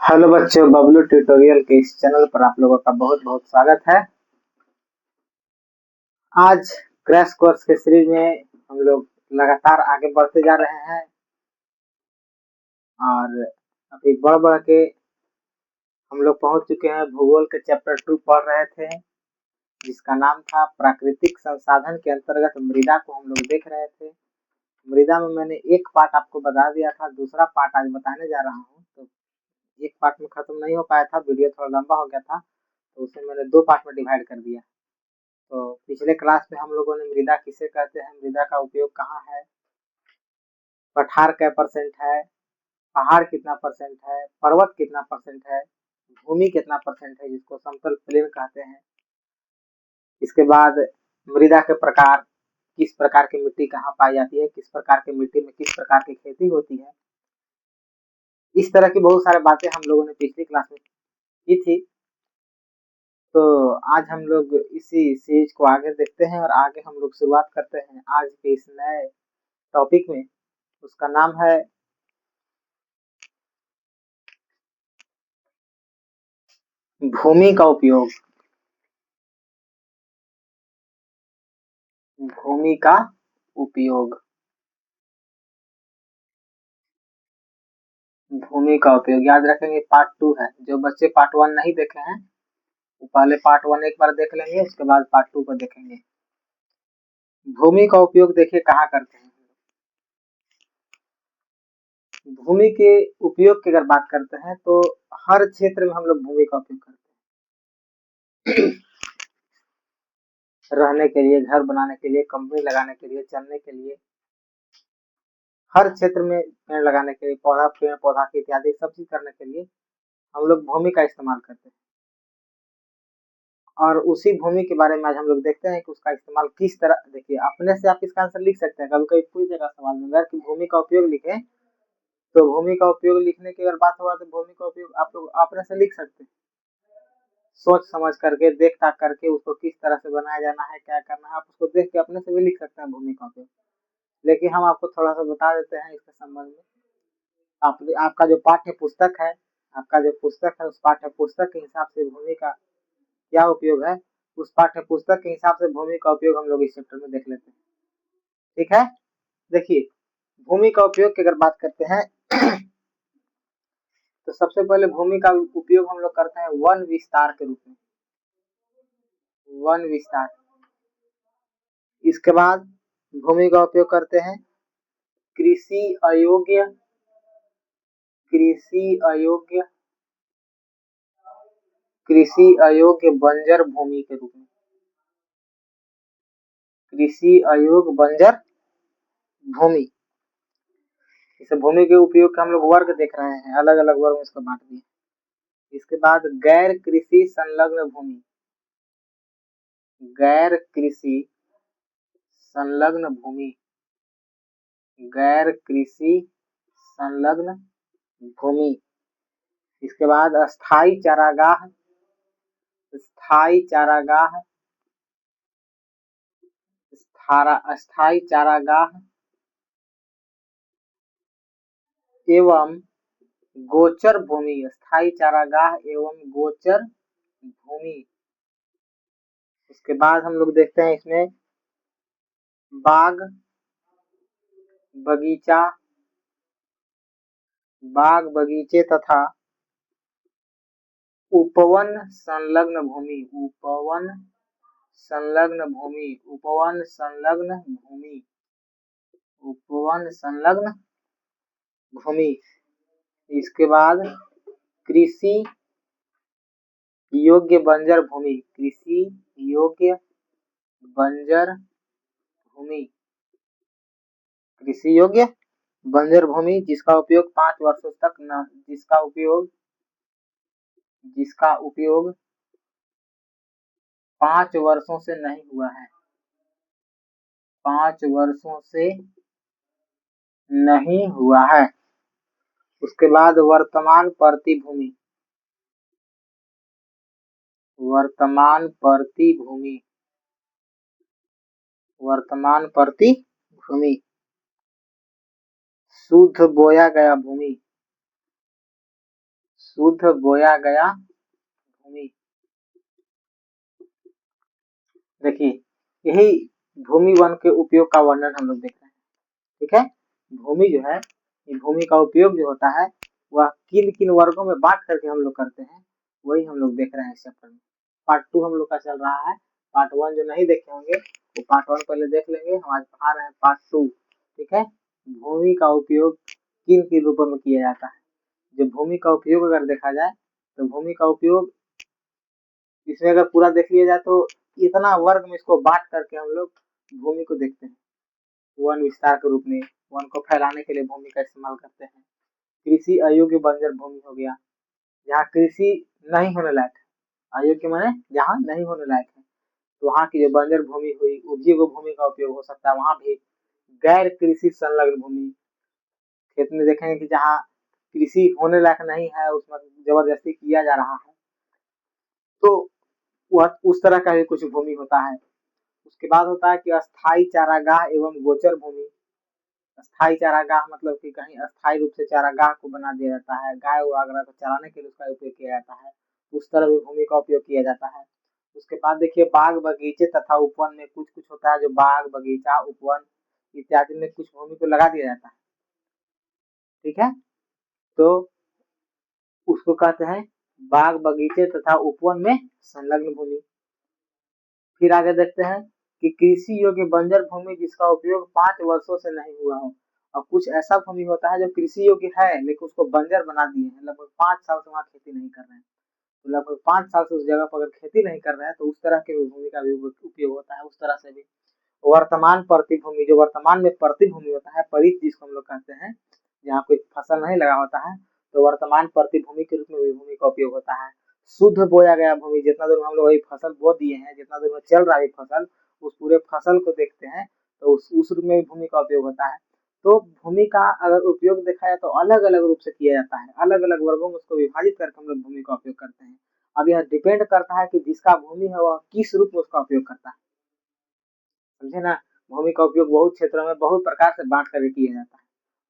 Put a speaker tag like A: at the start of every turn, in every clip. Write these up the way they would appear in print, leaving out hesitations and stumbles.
A: Hello बच्चों, Bablu tutorial के इस चैनल पर आप लोगों का बहुत बहुत स्वागत है। आज क्रैश कोर्स के सीरीज में हम लोग लगातार आगे बढ़ते जा रहे हैं और अभी बढ़ बढ़ के हम लोग पहुंच चुके हैं। भूगोल के चैप्टर 2 पढ़ रहे थे जिसका नाम था प्राकृतिक संसाधन। के अंतर्गत मृदा को हम लोग देख रहे थे। मृदा में मैंने एक पार्ट आपको बता दिया था, दूसरा पार्ट आज बताने जा रहा हूँ। तो एक पार्ट में खत्म नहीं हो पाया था, वीडियो थोड़ा लंबा हो गया था, तो उसे मैंने दो पार्ट में डिवाइड कर दिया। तो पिछले क्लास में हम लोगों ने मृदा किसे कहते हैं, मृदा का उपयोग कहाँ है, पठार क्या परसेंट है, पहाड़ कितना परसेंट है, पर्वत कितना परसेंट है, भूमि कितना परसेंट है जिसको समतल प्लेन कहते हैं। इसके बाद मृदा के प्रकार, किस प्रकार की मिट्टी कहाँ पाई जाती है, किस प्रकार की मिट्टी में किस प्रकार की खेती होती है। इस तरह की बहुत सारी बातें हम लोगों ने पिछली क्लास में की थी। तो आज हम लोग इसी सीरीज को आगे देखते हैं और आगे हम लोग शुरुआत करते हैं आज के इस नए टॉपिक में। उसका नाम है भूमि का उपयोग। भूमि का उपयोग, भूमि का उपयोग याद रखेंगे। पार्ट 2 है। जो बच्चे पार्ट 1 नहीं देखे हैं वो पहले पार्ट 1 एक बार देख लेंगे, उसके बाद पार्ट 2 को देखेंगे। भूमि का उपयोग देखिए कहाँ करते हैं। भूमि के उपयोग की अगर बात करते हैं तो हर क्षेत्र में हम लोग भूमि का उपयोग करते हैं। रहने के लिए, घर बनाने के लिए, कंपनी लगाने के लिए, चलने के लिए, हर क्षेत्र में पेड़ लगाने के लिए, पेड़ पौधा की इत्यादि सब चीज करने के लिए हम लोग भूमि का इस्तेमाल करते हैं। और उसी भूमि के बारे में आज हम लोग देखते हैं कि उसका इस्तेमाल किस तरह। देखिए, अपने से आप इसका आंसर लिख सकते हैं। कभी कभी पूछ देगा सवाल में, अगर कि भूमि का उपयोग लिखें तो भूमि का उपयोग लिखने की अगर बात होगा तो भूमि का उपयोग आप लोग अपने से लिख सकते हैं। सोच समझ करके, देख ताक करके उसको किस तरह से बनाया जाना है, क्या करना है, आप उसको देख के अपने से भी लिख सकते हैं भूमि का उपयोग। लेकिन हम आपको थोड़ा सा बता देते हैं इसके संबंध में। आपका जो पाठ्य पुस्तक है, आपका जो पुस्तक है उस पाठ्य पुस्तक के हिसाब से भूमि का क्या उपयोग है, उस पाठ्य पुस्तक के हिसाब से भूमि का उपयोग हम लोग इस चैप्टर में देख लेते हैं। ठीक है, देखिए भूमि का उपयोग की अगर बात करते हैं तो सबसे पहले भूमि का उपयोग हम लोग करते हैं वन विस्तार के रूप में। वन विस्तार। इसके बाद भूमि का उपयोग करते हैं कृषि अयोग्य, कृषि अयोग्य, कृषि अयोग्य बंजर भूमि के रूप में। कृषि अयोग्य बंजर भूमि। इस भूमि के उपयोग के हम लोग वर्ग देख रहे हैं, अलग अलग वर्ग में इसको बांट दिए। इसके बाद गैर कृषि संलग्न भूमि, गैर कृषि संलग्न भूमि, गैर कृषि संलग्न भूमि। इसके बाद अस्थाई चारागाह, स्थाई चारागाह, अस्थाई चारागाह एवं गोचर भूमि, स्थाई चारागाह एवं गोचर भूमि। उसके बाद हम लोग देखते हैं इसमें बाग बगीचा, बाग बगीचे तथा उपवन संलग्न भूमि, उपवन संलग्न भूमि, उपवन संलग्न भूमि, उपवन संलग्न भूमि। इसके बाद कृषि योग्य बंजर भूमि, कृषि योग्य बंजर भूमि, कृषि योग्य बंजर भूमि जिसका उपयोग 5 वर्षों तक न, जिसका उपयोग 5 वर्षों से नहीं हुआ है, 5 वर्षों से नहीं हुआ है। उसके बाद वर्तमान परती भूमि, वर्तमान परती भूमि, वर्तमान परती भूमि। शुद्ध बोया गया भूमि, शुद्ध बोया गया भूमि। देखिए यही भूमि वन के उपयोग का वर्णन हम लोग देख रहे हैं। ठीक है, भूमि जो है, ये भूमि का उपयोग जो होता है वह किन किन वर्गों में बांट करके हम लोग करते हैं, वही हम लोग देख रहे हैं इस चैप्टर में। पार्ट 2 हम लोग का चल रहा है। पार्ट 1 जो नहीं देखे होंगे वो पार्ट 1 पहले देख लेंगे। हम आज पढ़ा रहे हैं पार्ट 2। ठीक है, भूमि का उपयोग किन किन रूपों में किया जाता है। जो भूमि का उपयोग अगर देखा जाए तो भूमि का उपयोग इसमें अगर पूरा देख लिया जाए तो इतना वर्ग में इसको बांट करके हम लोग भूमि को देखते हैं। वन विस्तार के रूप में वन को फैलाने के लिए भूमि का इस्तेमाल करते हैं। कृषि अयोग्य बंजर भूमि हो गया, जहाँ कृषि नहीं होने लायक है। अयोग्य माने जहाँ नहीं होने लायक है, तो वहाँ की जो बंजर भूमि हुई, उपजीव्य भूमि का उपयोग हो सकता है। वहाँ भी गैर कृषि संलग्न भूमि, खेत में देखेंगे कि जहाँ कृषि होने लायक नहीं है उसमें जबरदस्ती किया जा रहा है, तो वह उस तरह का भी कुछ भूमि होता है। उसके बाद होता है कि अस्थाई चारागाह एवं गोचर भूमि। अस्थाई चारागाह मतलब कि कहीं अस्थाई रूप से चारागाह को बना दिया जाता है, गाय वगैरह को चराने के लिए उसका उपयोग किया जाता है, उस तरह भी भूमि का उपयोग किया जाता है। उसके बाद देखिए बाग बगीचे तथा उपवन में कुछ कुछ होता है, जो बाग बगीचा उपवन इत्यादि में कुछ भूमि को लगा दिया जाता है। ठीक है, तो उसको कहते हैं बाग बगीचे तथा उपवन में संलग्न भूमि। फिर आगे देखते हैं कि कृषि योग्य बंजर भूमि जिसका उपयोग 5 वर्षों से नहीं हुआ हो। और कुछ ऐसा भूमि होता है जो कृषि योग्य है लेकिन उसको बंजर बना दिए हैं, लगभग 5 साल से वहाँ खेती नहीं कर रहे हैं, तो लगभग 5 साल से उस जगह पर अगर खेती नहीं कर रहे हैं तो उस तरह के भूमि का भी उपयोग होता है। उस तरह से भी वर्तमान प्रति भूमि, जो वर्तमान में प्रति भूमि होता है, परित जिसको हम लोग कहते हैं, जहाँ कोई फसल नहीं लगा होता है, तो वर्तमान प्रति भूमि के रूप में भी भूमि का उपयोग होता है। शुद्ध बोया गया भूमि, जितना दूर हम लोग वही फसल बो दिए हैं, जितना दूर में चल रहा है फसल, उस पूरे फसल को देखते हैं तो उस रूप में भी भूमि का उपयोग होता है। तो भूमि का अगर उपयोग देखा जाए तो अलग अलग रूप से किया जाता है, अलग अलग वर्गों में उसको विभाजित करके हम लोग भूमि का उपयोग करते हैं। अब यह डिपेंड करता है कि जिसका भूमि है वह किस रूप में उसका उपयोग करता है। समझे ना, भूमि का उपयोग बहुत क्षेत्रों में बहुत प्रकार से बांट करके किया जाता है,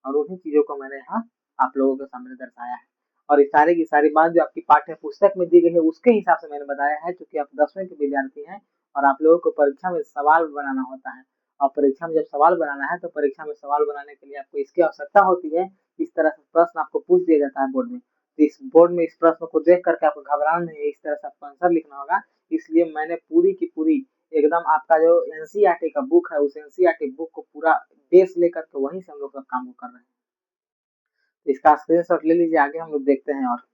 A: और उन्हीं चीजों को मैंने यहाँ आप लोगों के सामने दर्शाया है। और इस सारी की सारी बात जो आपकी पाठ्य पुस्तक में दी गई है उसके हिसाब से मैंने बताया है, क्योंकि आप 10वीं के विद्यार्थी हैं और आप लोगों को परीक्षा में सवाल बनाना होता है। और परीक्षा में जब सवाल बनाना है तो परीक्षा में सवाल बनाने के लिए आपको इसकी आवश्यकता होती है। इस तरह से प्रश्न आपको पूछ दिया जाता है बोर्ड में, तो इस बोर्ड में इस प्रश्न को देख करके आपको घबराना नहीं है, इस तरह से आपको आंसर लिखना होगा। इसलिए मैंने पूरी की पूरी एकदम आपका जो एनसीईआरटी का बुक है, उस एनसीईआरटी बुक को पूरा बेस लेकर के वहीं से हम लोग सब काम कर रहे हैं। इसका स्क्रीनशॉट ले लीजिए, आगे हम लोग देखते हैं। और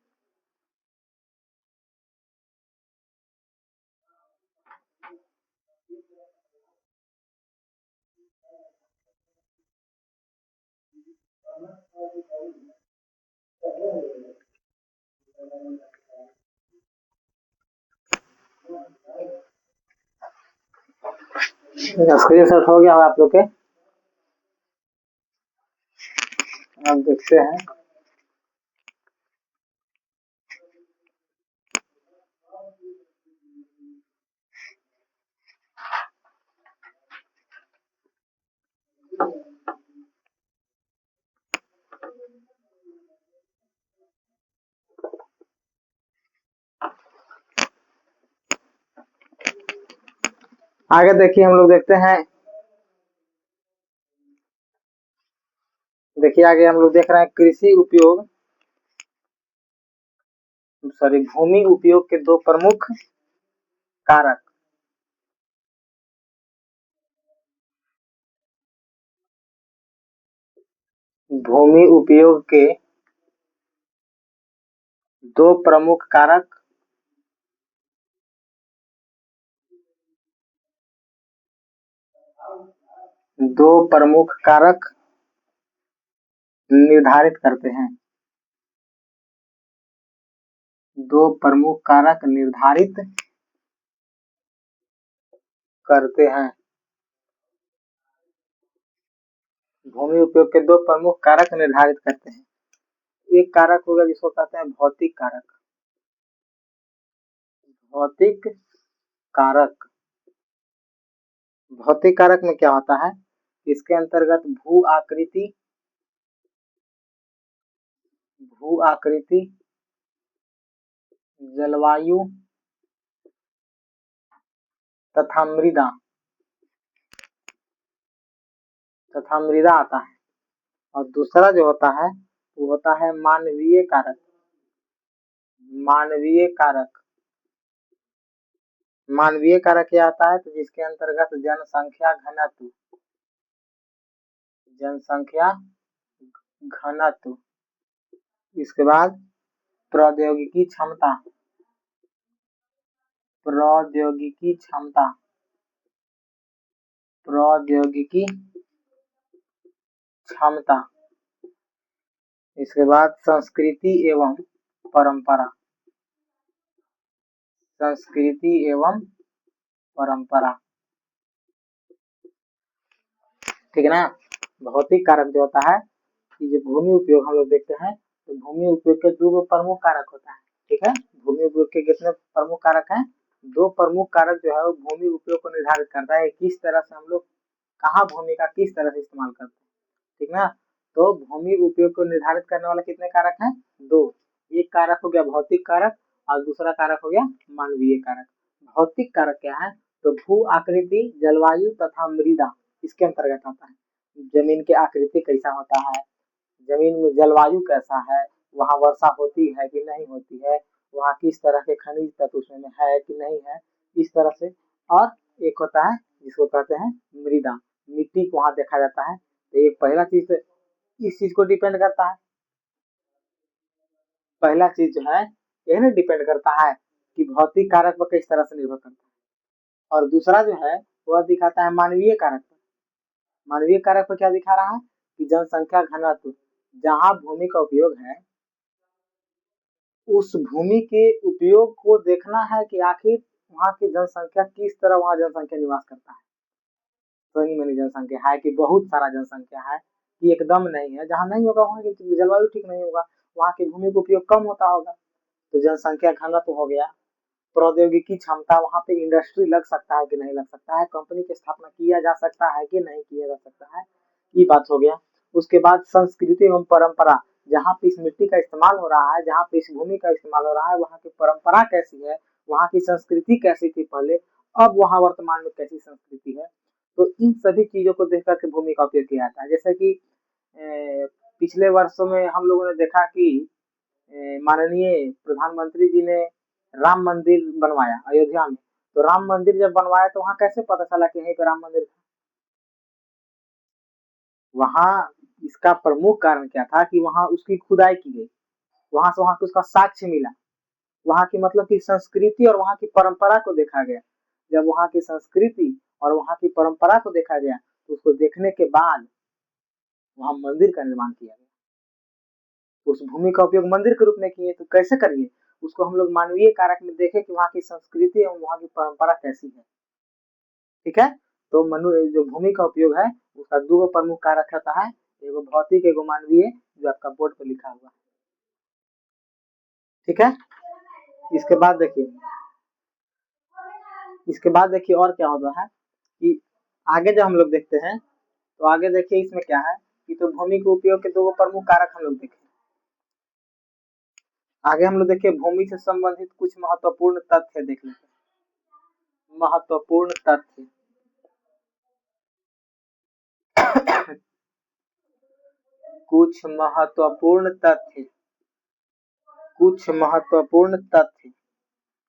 A: स्क्रीनशॉट हो गया आप लोग के, अब देखते हैं। आगे देखिए हम लोग देखते हैं, देखिए आगे हम लोग देख रहे हैं कृषि उपयोग, सॉरी भूमि उपयोग के दो प्रमुख कारक। भूमि उपयोग के दो प्रमुख कारक, दो प्रमुख कारक निर्धारित करते हैं, दो प्रमुख कारक निर्धारित करते हैं। भूमि उपयोग के दो प्रमुख कारक निर्धारित करते हैं। एक कारक होगा जिसको कहते हैं भौतिक कारक। भौतिक कारक, भौतिक कारक में क्या होता है, इसके अंतर्गत भू आकृति, भू आकृति जलवायु तथा मृदा आता है। और दूसरा जो होता है वो होता है मानवीय कारक। मानवीय कारक क्या आता है, तो जिसके अंतर्गत जनसंख्या घनत्व, इसके बाद प्रौद्योगिकी क्षमता, इसके बाद संस्कृति एवं परंपरा, ठीक है ना। भौतिक कारक जो होता है कि जो भूमि उपयोग हम लोग देखते हैं, तो भूमि उपयोग के दो प्रमुख कारक होता है, ठीक है। भूमि उपयोग के कितने प्रमुख कारक हैं, दो प्रमुख कारक जो है वो भूमि उपयोग को निर्धारित करता है, किस तरह से हम लोग कहाँ भूमि का किस तरह से इस्तेमाल करते हैं, ठीक ना। तो भूमि उपयोग को निर्धारित करने वाले कितने कारक हैं, दो। एक कारक हो गया भौतिक कारक और दूसरा कारक हो गया मानवीय कारक। भौतिक कारक क्या है, तो भू आकृति, जलवायु तथा मृदा इसके अंतर्गत आता है। जमीन की आकृति कैसा होता है, जमीन में जलवायु कैसा है, वहाँ वर्षा होती है कि नहीं होती है, वहाँ किस तरह के खनिज तत्व उसमें है कि नहीं है, इस तरह से। और एक होता है जिसको कहते हैं मृदा, मिट्टी को वहाँ देखा जाता है। तो एक पहला चीज इस चीज को डिपेंड करता है, पहला चीज जो है यह ना डिपेंड करता है कि भौतिक कारक पर किस तरह से निर्भर करता है। और दूसरा जो है वह दिखाता है मानवीय कारक पर। मानवीय कारक पर क्या दिखा रहा है कि जनसंख्या घनत्व, जहाँ भूमि का उपयोग है उस भूमि के उपयोग को देखना है कि आखिर वहाँ की जनसंख्या किस तरह वहाँ जनसंख्या निवास करता है। तनी मनी जनसंख्या है कि बहुत सारा जनसंख्या है कि एकदम नहीं है, जहाँ नहीं होगा वहाँ की जलवायु ठीक नहीं होगा, वहाँ की भूमि का उपयोग कम होता होगा, तो जनसंख्या घनत्व हो गया। प्रौद्योगिकी क्षमता, वहाँ पे इंडस्ट्री लग सकता है कि नहीं लग सकता है, कंपनी की स्थापना किया जा सकता है कि नहीं किया जा सकता है, ये बात हो गया। उसके बाद संस्कृति एवं परंपरा, जहाँ पे इस मिट्टी का इस्तेमाल हो रहा है, जहाँ पे इस भूमि का इस्तेमाल हो रहा है, वहाँ की परंपरा कैसी है, वहाँ की संस्कृति कैसी थी पहले, अब वहाँ वर्तमान में कैसी संस्कृति है। तो इन सभी चीजों को देख करके भूमि का उपयोग किया जाता है। जैसे कि पिछले वर्षों में हम लोगों ने देखा कि माननीय प्रधानमंत्री जी ने राम मंदिर बनवाया अयोध्या में। तो राम मंदिर जब बनवाया तो वहाँ कैसे पता चला कि यहीं पे राम मंदिर था, वहाँ इसका प्रमुख कारण क्या था कि वहाँ उसकी खुदाई की गई, वहां से वहां को उसका साक्ष्य मिला, वहाँ की मतलब की संस्कृति और वहाँ की परंपरा को देखा गया। जब वहाँ की संस्कृति और वहाँ की परंपरा को देखा गया तो उसको देखने के बाद वहाँ मंदिर का निर्माण किया गया। उस भूमि का उपयोग मंदिर के रूप में किए, तो कैसे करिए, उसको हम लोग मानवीय कारक में देखें कि वहाँ की संस्कृति एवं वहाँ की परंपरा कैसी है, ठीक है। तो मनु जो भूमि का उपयोग है उसका दो प्रमुख कारक रहता है, एगो भौतिक एगो मानवीय, जो आपका बोर्ड पर लिखा हुआ है, ठीक है। इसके बाद देखिए और क्या होता है कि आगे जब हम लोग देखते हैं तो आगे देखिए इसमें क्या है कि तो भूमि के उपयोग के दो प्रमुख कारक हम लोग देखें। आगे हम लोग देखिए भूमि से संबंधित कुछ महत्वपूर्ण तथ्य देख लेते हैं। महत्वपूर्ण तथ्य कुछ महत्वपूर्ण तथ्य,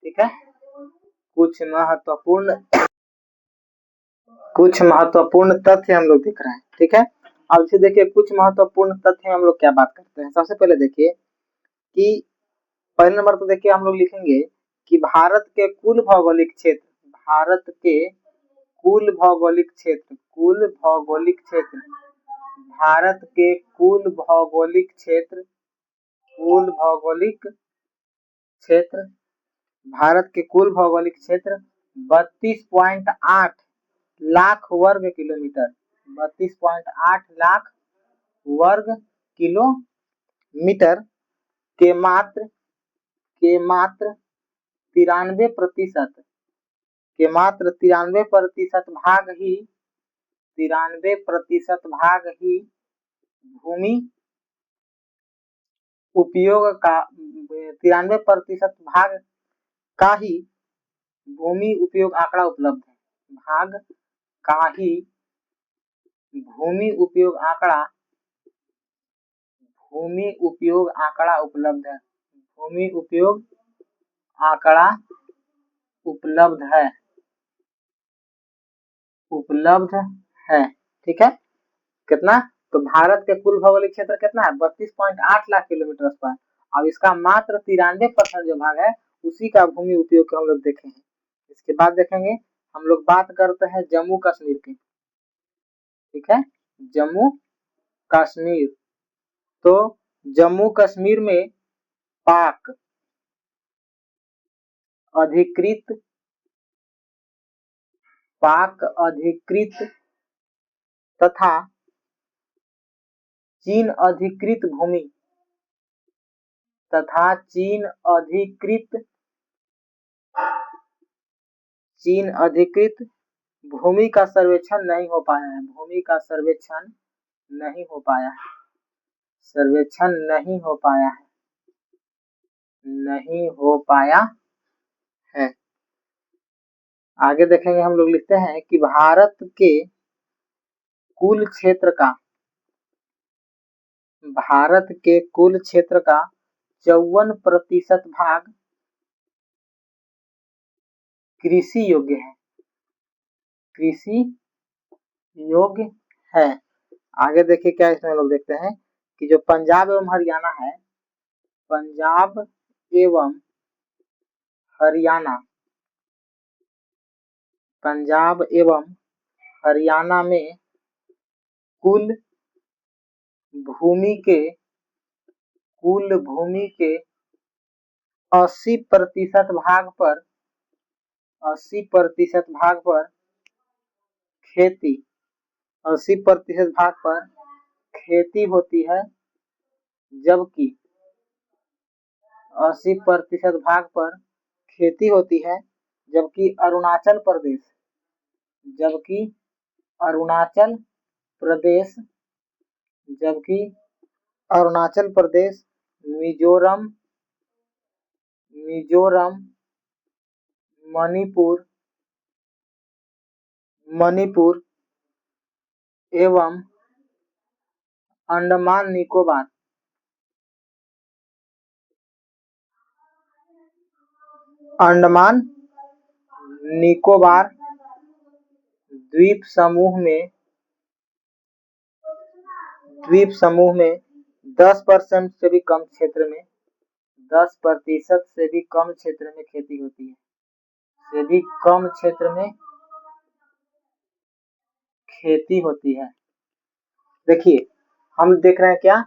A: ठीक है। कुछ महत्वपूर्ण तथ्य हम लोग देख रहे हैं, ठीक है। अब से देखिए कुछ महत्वपूर्ण तथ्य हम लोग क्या बात करते हैं। सबसे पहले देखिए कि पहले नंबर पर देखिए हम लोग लिखेंगे कि भारत के कुल भौगोलिक क्षेत्र, भारत के कुल भौगोलिक क्षेत्र 32.8 लाख वर्ग किलोमीटर, 32.8 लाख वर्ग किलोमीटर के मात्र 93% भाग ही भूमि उपयोग का 93% भाग का ही भूमि उपयोग आंकड़ा उपलब्ध है। भाग का ही भूमि उपयोग आंकड़ा उपलब्ध है। भूमि उपयोग आंकड़ा उपलब्ध है। ठीक है, कितना? तो भारत के कुल भौगोलिक क्षेत्र कितना है? 32.8 लाख किलोमीटर स्क्वायर। अब इसका मात्र 93% जो भाग है उसी का भूमि उपयोग को हम लोग देखे हैं। इसके बाद देखेंगे हम लोग बात करते हैं जम्मू कश्मीर की। ठीक है, जम्मू कश्मीर। तो जम्मू कश्मीर में पाक अधिकृत तथा चीन अधिकृत भूमि का सर्वेक्षण नहीं हो पाया है। नहीं हो पाया है। आगे देखेंगे हम लोग लिखते हैं कि भारत के कुल क्षेत्र का 54% भाग कृषि योग्य है। आगे देखिए क्या इसमें हम लोग देखते हैं कि जो पंजाब एवं हरियाणा में कुल भूमि के 80% भाग पर खेती होती है, जबकि 80% भाग पर खेती होती है, जबकि अरुणाचल प्रदेश, मिजोरम, मणिपुर एवं अंडमान निकोबार द्वीप समूह में 10% से भी कम क्षेत्र में 10% से भी कम क्षेत्र में खेती होती है। देखिए हम देख रहे हैं क्या,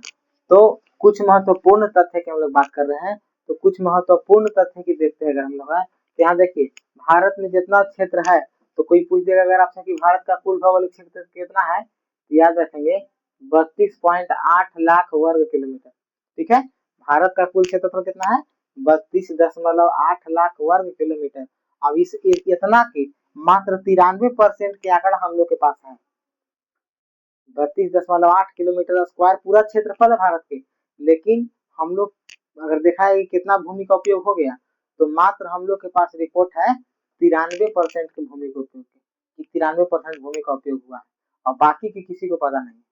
A: तो कुछ महत्वपूर्ण तथ्य की हम लोग बात कर रहे हैं। तो कुछ महत्वपूर्ण तथ्य की देखते हैं अगर हम लोग, यहाँ देखिए भारत में जितना क्षेत्र है, तो कोई पूछ देगा अगर आपसे कि भारत का कुल भौगोलिक क्षेत्र कितना है, तो याद रखेंगे 32.8 लाख वर्ग किलोमीटर। ठीक है, भारत का कुल क्षेत्रफल कितना है? 32.8 लाख वर्ग किलोमीटर। अब इस इतना की मात्र 93% के आंकड़ा हम लोग के पास है। 32.8 किलोमीटर स्क्वायर पूरा क्षेत्रफल है भारत के, लेकिन हम लोग अगर देखा है कितना भूमि का उपयोग हो गया, तो मात्र हम लोग के पास रिपोर्ट है 93% की भूमि का उपयोग, 93% भूमि का उपयोग हुआ है, और बाकी की किसी को पता नहीं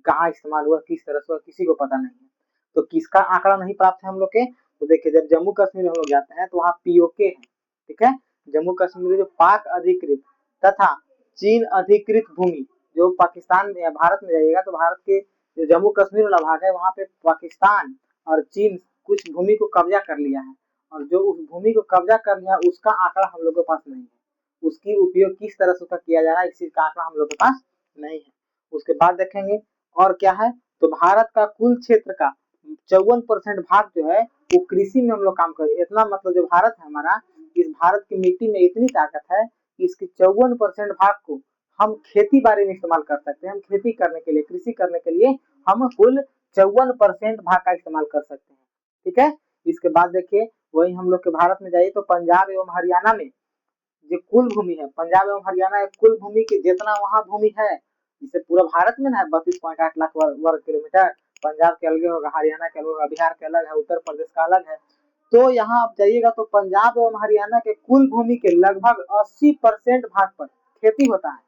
A: कहाँ इस्तेमाल हुआ, किस तरह से, किसी को पता नहीं है। तो किसका आंकड़ा नहीं प्राप्त है हम लोग के? तो देखिए जब जम्मू कश्मीर हम लोग जाते हैं तो वहाँ पीओके है। ठीक है, जम्मू कश्मीर जो पाक अधिकृत तथा चीन अधिकृत भूमि, जो पाकिस्तान में, भारत में जाइएगा तो भारत के जो जम्मू कश्मीर वाला भाग है वहाँ पे पाकिस्तान और चीन कुछ भूमि को कब्जा कर लिया है, और जो उस भूमि को कब्जा कर लिया उसका आंकड़ा हम लोग के पास नहीं है। उसकी उपयोग किस तरह से किया जा रहा है इस चीज का आंकड़ा हम लोग के पास नहीं है। उसके बाद देखेंगे और क्या है, तो भारत का कुल क्षेत्र का 54% भाग जो है वो कृषि में हम लोग काम कर, इतना मतलब जो भारत है हमारा, इस भारत की मिट्टी में इतनी ताकत है कि इसके 54% भाग को हम खेती बाड़ी में इस्तेमाल कर सकते हैं। हम खेती करने के लिए, कृषि करने के लिए हम कुल 54% भाग का इस्तेमाल कर सकते हैं। ठीक है, इसके बाद देखिए वही हम लोग के भारत में जाइए तो पंजाब एवं हरियाणा में जो कुल भूमि है, पंजाब एवं हरियाणा कुल भूमि की जितना वहाँ भूमि है, जिसे पूरा भारत में ना है 32.8 लाख वर्ग किलोमीटर, पंजाब के अलग होगा, हरियाणा के अलग होगा, बिहार के अलग है, उत्तर प्रदेश का अलग है। तो यहाँ आप जाइएगा तो पंजाब एवं हरियाणा के कुल भूमि के लगभग 80% भाग पर खेती होता है।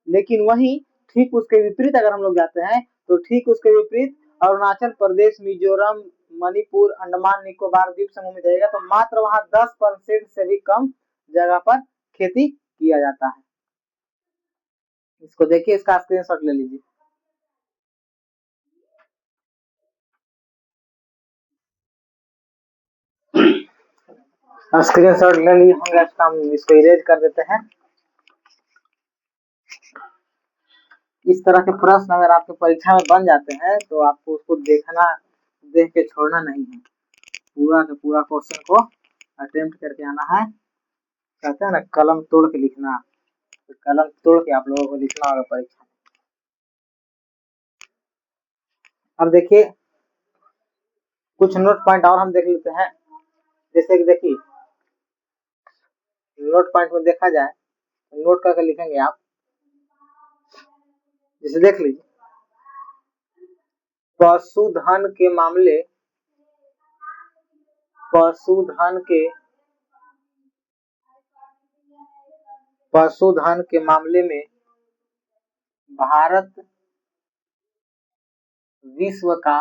A: लेकिन वहीं ठीक उसके विपरीत अगर हम लोग जाते हैं तो ठीक उसके विपरीत अरुणाचल प्रदेश, मिजोरम, मणिपुर, अंडमान निकोबार द्वीप समूह में जाइएगा तो मात्र वहां 10% से भी कम जगह पर खेती किया जाता है। इसको देखिए, इसका स्क्रीनशॉट ले लीजिए। स्क्रीनशॉट ले लिए होंगे, हम इसको इरेज कर देते हैं। इस तरह के प्रश्न अगर आपके परीक्षा में बन जाते हैं तो आपको उसको देख के छोड़ना नहीं है, पूरा के पूरा क्वेश्चन को अटेम्प्ट करके आना है। कहते हैं ना कलम तोड़ के लिखना, तो कलम तोड़ के आप लोगों को लिखना होगा परीक्षा में। अब देखिए कुछ नोट पॉइंट और हम देख लेते हैं। जैसे कि देखिए नोट पॉइंट में देखा जाए तो नोट करके लिखेंगे आप। जैसे देख लीजिए, पशुधन के मामले में भारत विश्व का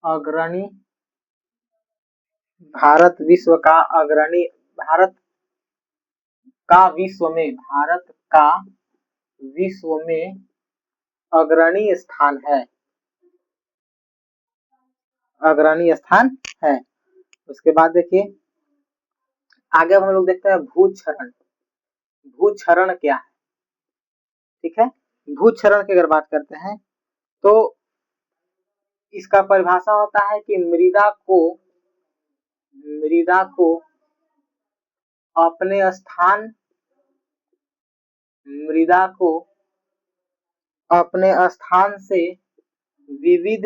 A: अग्रणी भारत का विश्व में अग्रणी स्थान है। उसके बाद देखिए आगे हम लोग देखते हैं भूक्षरण क्या है। ठीक है, भूक्षरण की अगर बात करते हैं तो इसका परिभाषा होता है कि मृदा को अपने स्थान से विविध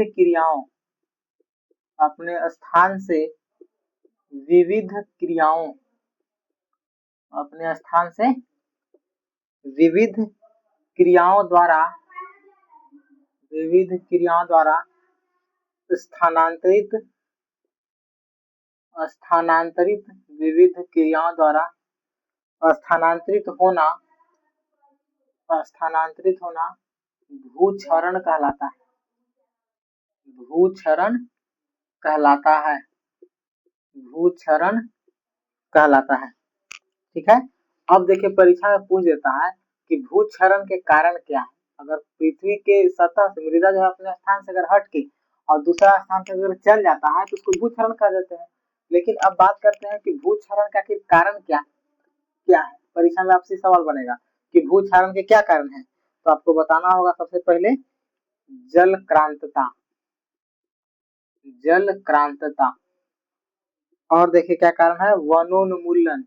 A: क्रियाओं द्वारा स्थानांतरित होना भूक्षरण कहलाता है। ठीक है, अब देखिए परीक्षा में पूछ देता है कि भूक्षरण के कारण क्या है। अगर पृथ्वी के सतह से मृदा जो है अपने स्थान से अगर हट के और दूसरा स्थान से अगर चल जाता है तो उसको भूक्षरण कह देते हैं। लेकिन अब बात करते हैं कि भूक्षरण का कारण क्या है। परीक्षा में आपसे सवाल बनेगा कि भूक्षरण के क्या कारण है, तो आपको बताना होगा सबसे पहले जल क्रांतता। और देखिए क्या कारण है, वनोन्मूलन।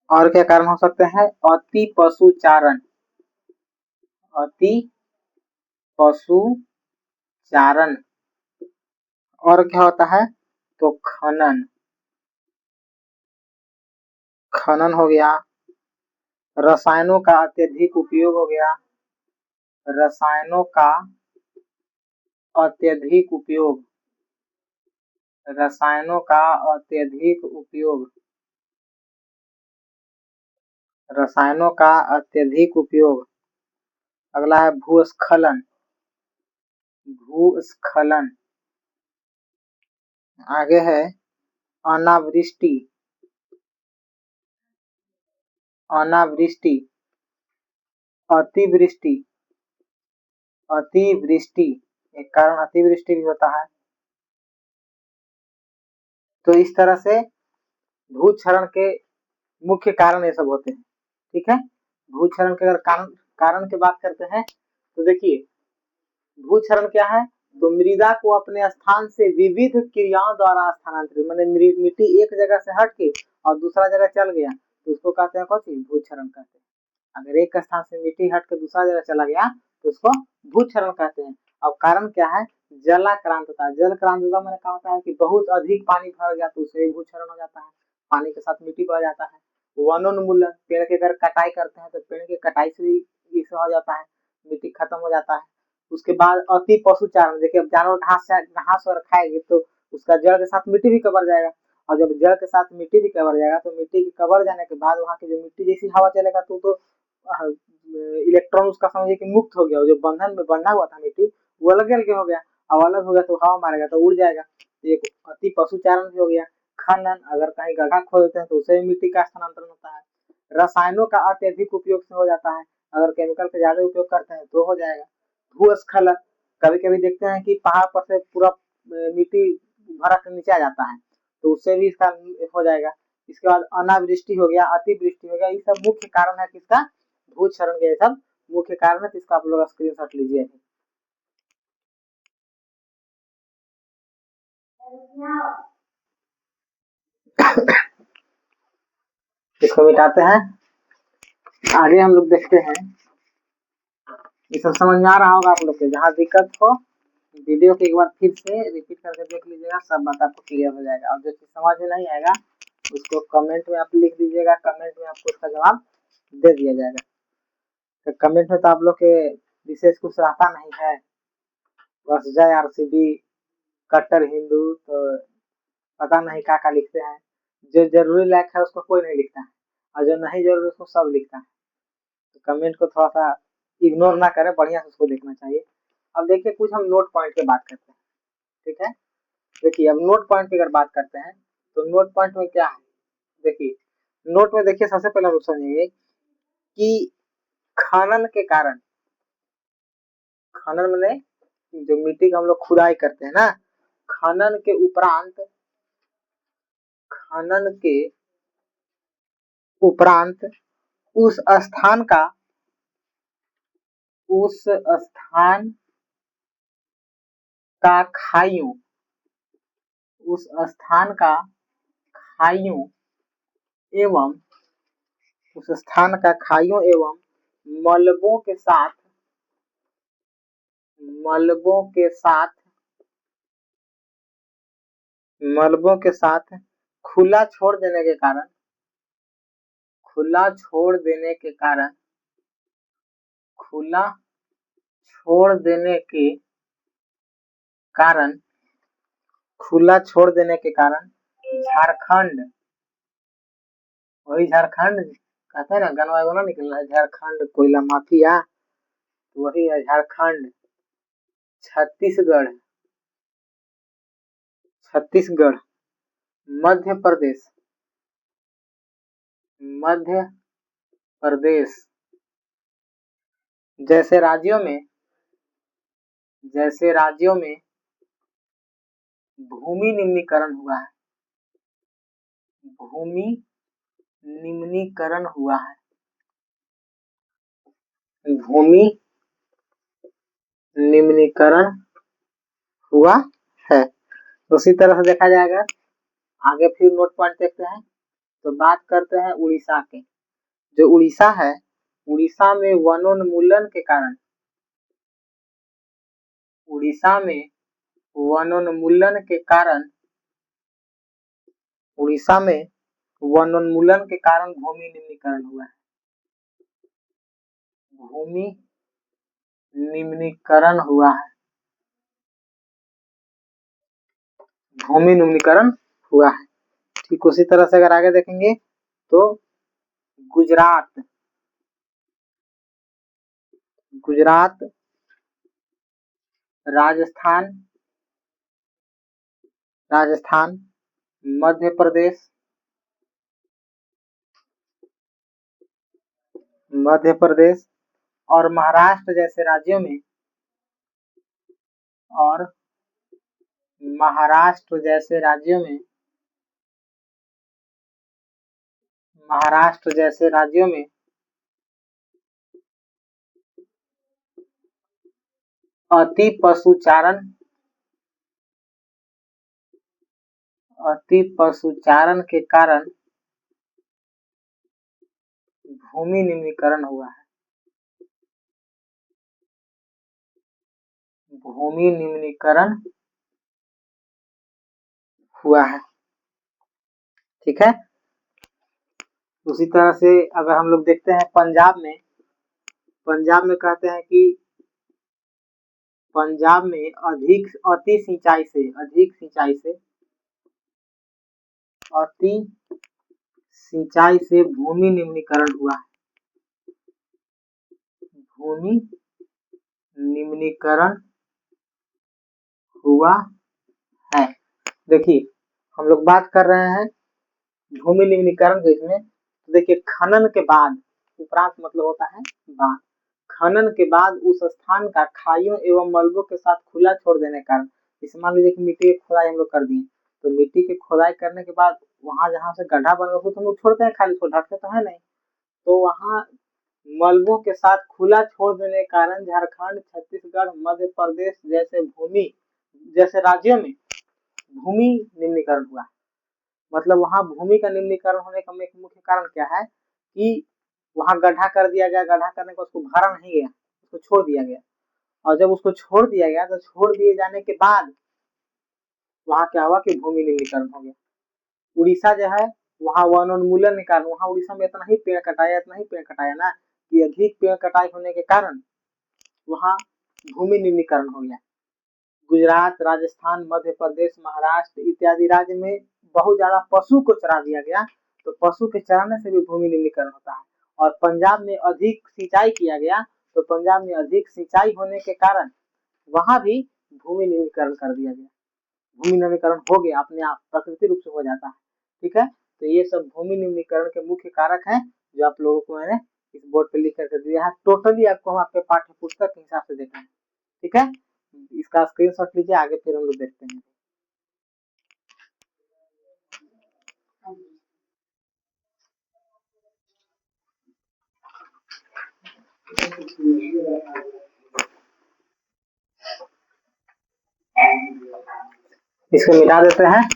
A: और क्या कारण हो सकते हैं, अति पशुचारण। और क्या होता है, तो खनन हो गया। रसायनों का अत्यधिक उपयोग हो गया। रसायनों का अत्यधिक उपयोग। अगला है भूस्खलन। आगे है अनावृष्टि। अतिवृष्टि एक कारण अतिवृष्टि भी होता है। तो इस तरह से भूक्षरण के मुख्य कारण ये सब होते हैं। ठीक है, भूक्षरण के अगर कारण की बात करते हैं तो देखिए भूक्षरण क्या है, तो मृदा को अपने स्थान से विविध क्रियाओं द्वारा स्थानांतरित, माने मिट्टी एक जगह से हट के और दूसरा जगह चल गया तो उसको कहते हैं कौन, भूक्षरण कहते हैं। अगर एक स्थान से मिट्टी हट के दूसरा जगह चला गया तो उसको भूक्षरण कहते हैं। अब कारण क्या है, जलाक्रांतता। मैंने कहा होता है कि बहुत अधिक पानी भर गया तो उसे भूक्षरण हो जाता है। पानी के साथ मिट्टी बह जाता है। वनोन्मूलन, पेड़ की अगर कटाई करते हैं तो पेड़ की कटाई से भी इससे हो जाता है, मिट्टी खत्म हो जाता है। उसके बाद अति पशुचारण, देखिए अब जानवर घास और खाएगी तो उसका जड़ के साथ मिट्टी भी कबर जाएगा, और जब जड़ के साथ मिट्टी भी कबर जाएगा तो मिट्टी के कबर जाने के बाद वहाँ की जो मिट्टी जैसी हवा चलेगा तो इलेक्ट्रॉन उसका समझिए कि मुक्त हो गया, जो बंधन में बंधा हुआ था मिट्टी वो अलग अलग हो गया, अब अलग हो गया तो हवा मारेगा तो उड़ जाएगा। एक अति पशुचारण भी हो गया। खनन, अगर कहीं गड्ढा खोद देते हैं तो उससे भी मिट्टी का स्थानांतरण होता है। रसायनों का अत्यधिक उपयोग से हो जाता है, अगर केमिकल का ज्यादा उपयोग करते हैं तो हो जाएगा। भूस्खलन, कभी कभी देखते हैं कि पहाड़ पर से पूरा मिट्टी भरा के नीचे आ जाता है तो उससे भी इसका हो जाएगा। इसके बाद अनावृष्टि हो गया, अतिवृष्टि हो गया, ये सब मुख्य कारण है किसका, भूक्षरण के, सब मुख्य कारण है। इसका आप लोग स्क्रीनशॉट लीजिए। इसको मिटाते हैं, आगे हम लोग देखते हैं। ये सब समझ में आ रहा होगा आप लोग के, जहाँ दिक्कत हो वीडियो को एक बार फिर से रिपीट करके देख लीजिएगा, सब बात आपको क्लियर हो जाएगा। और जो चीज समझ में नहीं आएगा उसको कमेंट में आप लिख दीजिएगा, कमेंट में आपको उसका जवाब दे दिया जाएगा। तो कमेंट में तो आप लोग के विशेष कुछ आता नहीं है, बस जय आरसीबी, कट्टर हिंदू, तो पता नहीं क्या लिखते हैं। जो जरूरी लायक है उसको कोई नहीं लिखता है, और जो नहीं जरूरी उसको सब लिखता है। तो कमेंट को थोड़ा सा इग्नोर ना करें, बढ़िया से उसको देखना चाहिए। अब देखिए कुछ हम नोट पॉइंट की बात करते हैं, ठीक है। देखिए अब नोट पॉइंट की अगर बात करते हैं तो नोट पॉइंट में क्या है, देखिए नोट में देखिए सबसे पहले हम समझेंगे कि खनन के कारण, खनन में जो मिट्टी का हम लोग खुदाई करते हैं ना, खनन के उपरांत, खनन के उपरांत उस स्थान का, उस स्थान का खाइयों, उस स्थान का खाइयों एवं, उस स्थान का खाइयों एवं मलबों के साथ, मलबों के साथ, मलबों के साथ खुला छोड़ देने के कारण, खुला छोड़ देने के कारण, खुला छोड़ देने के कारण, खुला छोड़ देने के कारण झारखंड, वही झारखंड कहते हैं ना, गाना वाना निकल रहा है, झारखंड कोयला माफिया, वही है झारखंड। छत्तीसगढ़, छत्तीसगढ़, मध्य प्रदेश, मध्य प्रदेश जैसे राज्यों में, जैसे राज्यों में भूमि निम्नीकरण हुआ है, भूमि निम्नीकरण हुआ है, भूमि निम्नीकरण हुआ है। उसी तरह से देखा जाएगा, आगे फिर नोट पॉइंट देखते हैं तो बात करते हैं उड़ीसा के। जो उड़ीसा है, उड़ीसा में वनोन्मूलन के कारण, उड़ीसा में वनोन्मूलन के कारण, उड़ीसा में वनोन्मूलन के कारण भूमि निम्नीकरण हुआ है, भूमि निम्नीकरण हुआ है, भूमि निम्नीकरण हुआ है। ठीक उसी तरह से अगर आगे देखेंगे तो गुजरात, गुजरात, राजस्थान, राजस्थान, मध्य प्रदेश, मध्य प्रदेश और महाराष्ट्र जैसे राज्यों में, और महाराष्ट्र जैसे राज्यों में, महाराष्ट्र जैसे राज्यों में अति पशुचारण, अति पशुचारण के कारण भूमि निम्नीकरण हुआ है, भूमि निम्नीकरण हुआ है। ठीक है, उसी तरह से अगर हम लोग देखते हैं पंजाब में कहते हैं कि पंजाब में अति सिंचाई से भूमि निम्नीकरण हुआ है। भूमि निम्नीकरण हुआ है। देखिए हम लोग बात कर रहे हैं भूमि निम्नीकरण के इसमें, तो देखिए खनन के बाद, उपरांत मतलब होता है बाद, खनन के बाद उस स्थान का खाइयों एवं मलबों के साथ खुला छोड़ देने के कारण, जैसे मान लीजिए कि मिट्टी की खुदाई हम लोग कर दिए, तो मिट्टी की खुदाई करने के बाद वहां जहाँ से गड्ढा बन गया तो हम लोग छोड़ते हैं खाली, उसको ढकते तो है नहीं, तो वहां मलबों के साथ खुला छोड़ देने के कारण झारखंड, छत्तीसगढ़, मध्य प्रदेश जैसे राज्यों में भूमि निम्नीकरण हुआ। मतलब वहां भूमि का निम्नीकरण होने का मुख्य कारण क्या है कि वहां गड्ढा कर दिया गया, गड्ढा करने को उसको भरा नहीं गया, उसको छोड़ दिया गया, और जब उसको छोड़ दिया गया तो छोड़ दिए जाने के बाद वहां क्या हुआ कि भूमि निम्नीकरण हो गया। उड़ीसा जो है वहां वनोन्मूलन के कारण, वहां उड़ीसा में इतना ही पेड़ कटाया ना कि अधिक पेड़ कटाई होने के कारण वहां भूमि निम्नीकरण हो गया। गुजरात, राजस्थान, मध्य प्रदेश, महाराष्ट्र इत्यादि राज्य में बहुत ज्यादा पशु को चरा दिया गया, तो पशु के चराने से भी भूमि निम्नीकरण होता है। और पंजाब में अधिक सिंचाई किया गया, तो पंजाब में अधिक सिंचाई होने के कारण वहां भी भूमि निम्नीकरण कर दिया गया। भूमि निम्नीकरण हो गया अपने आप, प्राकृतिक रूप से हो जाता है। ठीक है, तो ये सब भूमि निम्नीकरण के मुख्य कारक हैं जो आप लोगों को मैंने इस बोर्ड पे लिख करके दिया है। टोटली आपको हम आपके पाठ्य पुस्तक के हिसाब से देखना है। ठीक है, इसका स्क्रीनशॉट लीजिए, आगे फिर हम लोग देखते हैं। इसको मिटा देते हैं।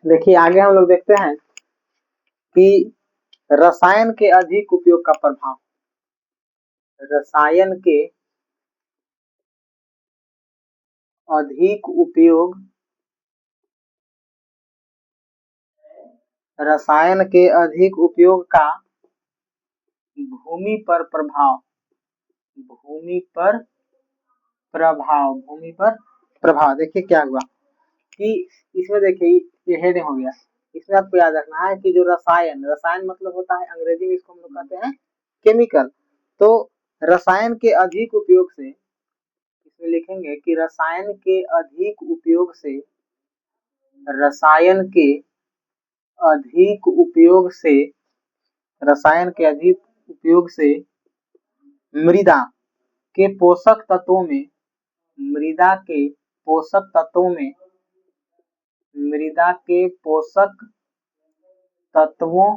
A: देखिए आगे हम लोग देखते हैं कि रसायन के अधिक उपयोग का प्रभाव। रसायन के अधिक उपयोग, रसायन के अधिक उपयोग का भूमि पर प्रभाव, भूमि पर प्रभाव, भूमि पर प्रभाव। देखिए क्या हुआ कि इसमें देखिए ये हेडिंग हो गया, इसमें आपको याद रखना है कि जो रसायन, रसायन मतलब होता है अंग्रेजी में इसको हम लोग कहते हैं केमिकल। तो रसायन के अधिक उपयोग से, इसमें लिखेंगे कि रसायन के अधिक उपयोग से, रसायन के अधिक उपयोग से, रसायन के अधिक उपयोग से मृदा के पोषक तत्वों में, मृदा के पोषक तत्वों में, मृदा के पोषक तत्वों,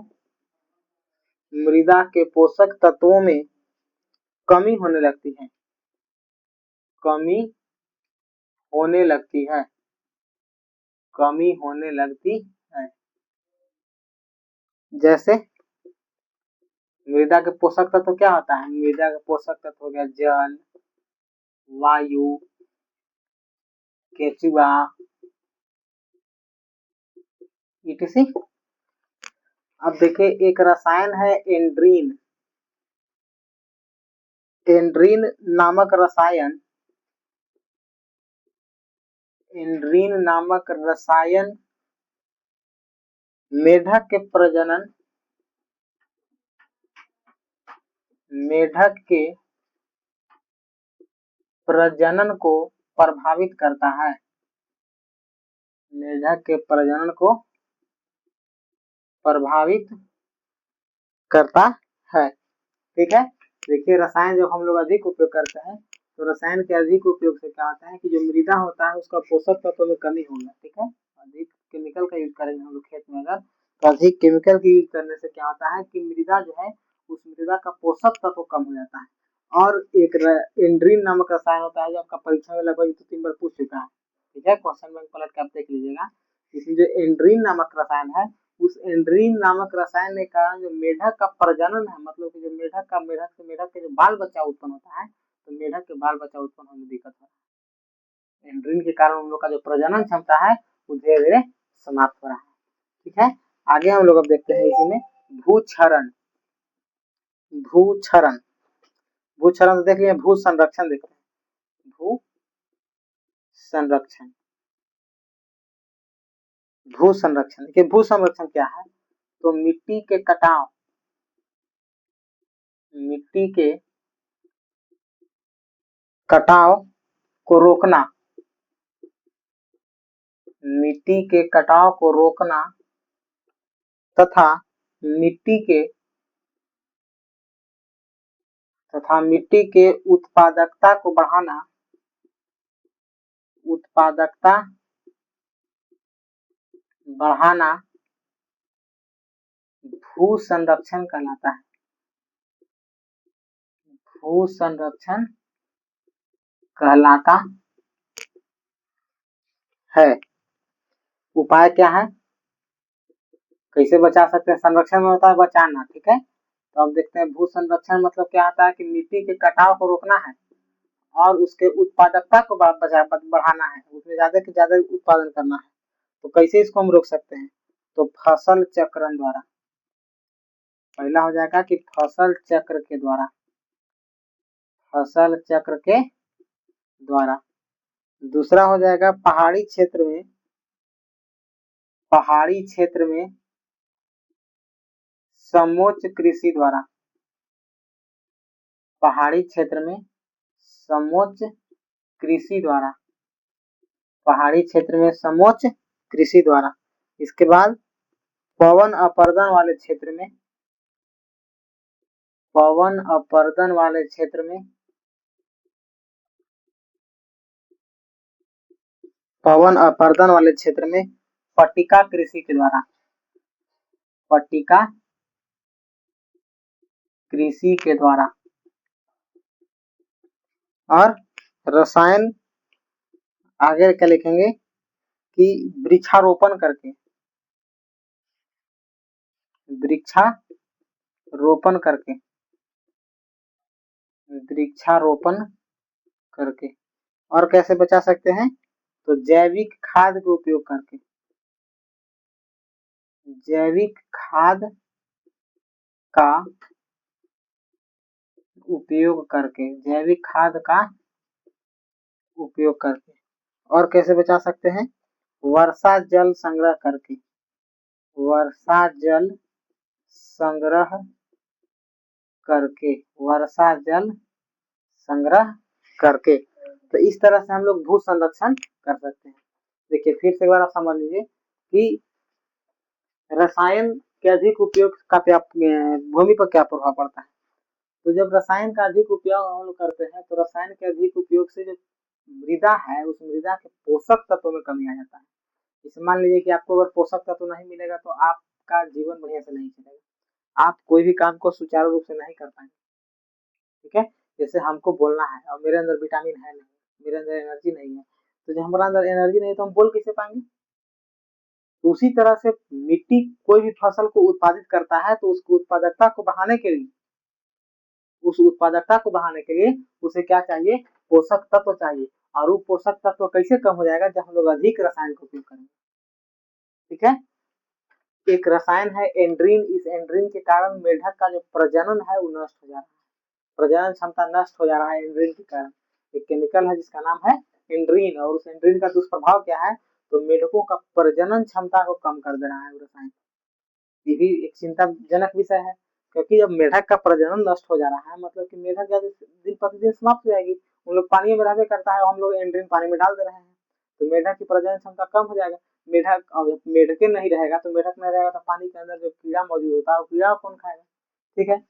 A: मृदा के पोषक तत्वों में कमी होने लगती है, कमी होने लगती है, कमी होने लगती है। जैसे मृदा के पोषक तत्व क्या होता है, मृदा के पोषक तत्व हो गया जल, वायु, केचुआ, etc। अब देखिए एक रसायन है एंड्रीन, एंड्रीन नामक रसायन, एंड्रीन नामक रसायन मेढक के प्रजनन, मेढक के प्रजनन को प्रभावित करता है, मेढक के प्रजनन को प्रभावित करता है। ठीक है, देखिए रसायन जब हम लोग अधिक उपयोग करते हैं, तो रसायन के अधिक उपयोग से क्या होता है कि जो मृदा होता है उसका पोषक तत्व में कमी होगा। ठीक है, अधिक केमिकल का यूज करेंगे हम लोग खेत में अगर, तो अधिक केमिकल का यूज करने से क्या होता है कि मृदा जो है, उस मृदा का पोषक तत्व कम हो जाता है। और एक एंड्रीन नामक रसायन होता है जो आपका परीक्षा में लगभग 2-3 बार पूछ चुका है। ठीक है, क्वेश्चन बैंक पलट के आप देख लीजिएगा। इसमें जो एंड्रीन नामक रसायन है उस एंड्रीन नामक रसायन के कारण जो मेढक का प्रजनन है, मतलब कि जो मेढक के जो बाल बच्चा उत्पन्न होता है, तो मेढक के बाल बच्चा उत्पन्न होने में दिक्कत है। एंड्रीन के कारण उन लोग का जो प्रजनन क्षमता है वो धीरे धीरे समाप्त हो रहा है। ठीक है, आगे हम लोग अब देखते हैं इसी में भूक्षरण। भूक्षरण तो देख लिया, भू संरक्षण देखते हैं। भू संरक्षण, भू संरक्षण देखिए, भू संरक्षण क्या है? तो मिट्टी के कटाव, मिट्टी के कटाव को रोकना, मिट्टी के कटाव को रोकना तथा मिट्टी के उत्पादकता को बढ़ाना, उत्पादकता बढ़ाना भू संरक्षण कहलाता है। भू संरक्षण कहलाता है। उपाय क्या है, कैसे बचा सकते हैं? संरक्षण में होता है बचाना। ठीक है, तो अब देखते हैं भू संरक्षण मतलब क्या होता है कि मिट्टी के कटाव को रोकना है और उसके उत्पादकता को बढ़ाना है, उसमें ज्यादा से ज्यादा उत्पादन करना है। तो कैसे इसको हम रोक सकते हैं? तो फसल चक्रण द्वारा। पहला हो जाएगा कि फसल चक्र के द्वारा, फसल चक्र के द्वारा। दूसरा हो जाएगा पहाड़ी क्षेत्र में, पहाड़ी क्षेत्र में समोच्च कृषि द्वारा, पहाड़ी क्षेत्र में समोच्च कृषि द्वारा, पहाड़ी क्षेत्र में समोच्च कृषि द्वारा। इसके बाद पवन अपर्दन वाले क्षेत्र में, पवन अपर्दन वाले क्षेत्र में, पवन अपर्दन वाले क्षेत्र में पट्टिका कृषि के द्वारा, पट्टिका कृषि के द्वारा। और रसायन आगे क्या लिखेंगे कि वृक्षारोपण करके, वृक्षारोपण करके, वृक्षारोपण करके। और कैसे बचा सकते हैं? तो जैविक खाद का उपयोग करके, जैविक खाद का उपयोग करके, जैविक खाद का उपयोग करके। और कैसे बचा सकते हैं? वर्षा जल संग्रह करके, वर्षा जल संग्रह करके, वर्षा जल संग्रह करके। तो इस तरह से हम लोग भू संरक्षण कर सकते हैं। देखिए फिर से एक बार आप समझ लीजिए कि रसायन के अधिक उपयोग का भूमि पर क्या प्रभाव पड़ता है। तो जब रसायन का अधिक उपयोग हम लोग करते हैं तो रसायन के अधिक उपयोग से जो मृदा है उस मृदा के पोषक तत्वों में कमी आ जाता है। जैसे मान लीजिए कि आपको अगर पोषक तत्व नहीं मिलेगा तो आपका जीवन बढ़िया से नहीं चलेगा, आप कोई भी काम को सुचारू रूप से नहीं कर पाएंगे। ठीक है, जैसे हमको बोलना है और मेरे अंदर विटामिन है नहीं, मेरे अंदर एनर्जी नहीं है, तो जब हमारे अंदर एनर्जी नहीं है तो हम बोल कैसे पाएंगे? तो उसी तरह से मिट्टी कोई भी फसल को उत्पादित करता है तो उसकी उत्पादकता को बढ़ाने के लिए, उस उत्पादकता को बढ़ाने के लिए उसे क्या चाहिए? पोषक तत्व चाहिए। और वो पोषक तत्व कैसे कम हो जाएगा? जब हम लोग अधिक रसायन का उपयोग करेंगे। ठीक है, एक रसायन है एंड्रीन, इस एंड्रीन के कारण मेढक का जो प्रजनन है वो नष्ट हो जा रहा है, प्रजनन क्षमता नष्ट हो जा रहा है एंड्रीन के कारण। एक केमिकल है जिसका नाम है एंड्रीन, और उस एंड्रीन का दुष्प्रभाव क्या है? तो मेढकों का प्रजनन क्षमता को कम कर दे रहा है रसायन। ये भी एक चिंताजनक विषय है, क्योंकि जब मेढक का प्रजनन नष्ट हो जा रहा है मतलब कि मेढक जब दिन प्रतिदिन समाप्त हो जाएगी, उन लोग पानी में रहबे करता है, हम लोग एंड्रीन पानी में डाल दे रहे हैं, तो मेढक की प्रजनन क्षमता कम हो जाएगा। मेढके नहीं रहेगा तो मेढक नहीं रहेगा तो पानी के अंदर जो कीड़ा मौजूद होता है वो कीड़ा कौन खाएगा? ठीक है,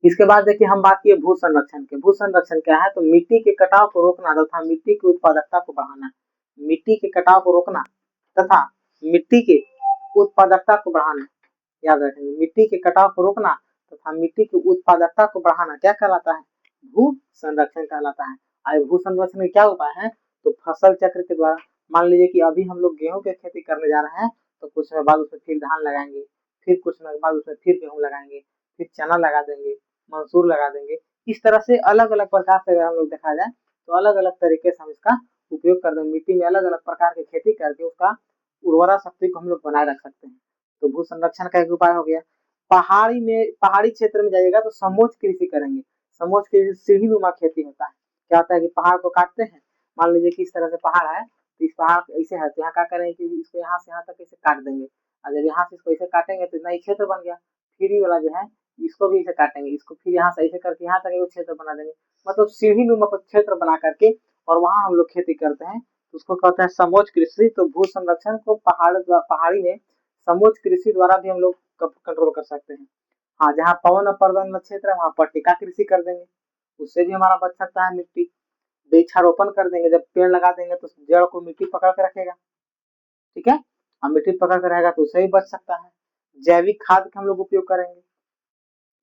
A: इसके बाद देखिए हम बात किए भू संरक्षण के। भू संरक्षण क्या है? तो मिट्टी के कटाव को रोकना तथा मिट्टी की उत्पादकता को बढ़ाना, मिट्टी के कटाव को रोकना तथा मिट्टी की उत्पादकता को बढ़ाना। याद रखेंगे, मिट्टी के कटाव को रोकना तथा मिट्टी की उत्पादकता को बढ़ाना क्या कहलाता है? भू संरक्षण कहलाता है। और भू संरक्षण के क्या उपाय है? तो फसल चक्र के द्वारा। मान लीजिए कि अभी हम लोग गेहूं की खेती करने जा रहे हैं तो कुछ समय बाद उसमें फिर धान लगाएंगे, फिर कुछ समय बाद उसमें फिर गेहूँ लगाएंगे, फिर चना लगा देंगे, मसूर लगा देंगे। इस तरह से अलग अलग प्रकार से अगर हम लोग देखा जाए तो अलग अलग तरीके से हम इसका उपयोग कर देंगे। मिट्टी में अलग अलग प्रकार की खेती करके उसका उर्वरा शक्ति को हम लोग बनाए रख सकते हैं। तो भू संरक्षण का एक उपाय हो गया। पहाड़ी क्षेत्र में जाइएगा तो समोच्च कृषि करेंगे। समोच्च कृषि सीढ़ीनुमा खेती होता है। क्या होता है कि पहाड़ को काटते हैं, मान लीजिए कि इस तरह से पहाड़ है, तो इस पहाड़ ऐसे है तो यहाँ क्या करेंगे कि इसको यहाँ से यहाँ तक ऐसे काट देंगे, और जब यहाँ से इसको ऐसे काटेंगे तो नई क्षेत्र बन गया। फिर ये वाला जो है इसको भी ऐसे काटेंगे, इसको फिर यहाँ से ऐसे करके यहाँ तक एक क्षेत्र बना देंगे। मतलब सीढ़ीनुमा क्षेत्र बना करके और वहां हम लोग खेती करते हैं, तो उसको कहते हैं समोच्च कृषि। तो भू संरक्षण को पहाड़ी में समोच्च कृषि द्वारा भी हम लोग कंट्रोल कर सकते हैं। हाँ, जहाँ पवन अपर्दन क्षेत्र है वहाँ पट्टिका कृषि कर देंगे, उससे भी हमारा बच सकता है मिट्टी। वृक्षारोपण कर देंगे, जब पेड़ लगा देंगे तो जड़ को मिट्टी पकड़ के रखेगा, ठीक है, और मिट्टी पकड़ के रहेगा तो उससे भी बच सकता है। जैविक खाद का हम लोग उपयोग करेंगे,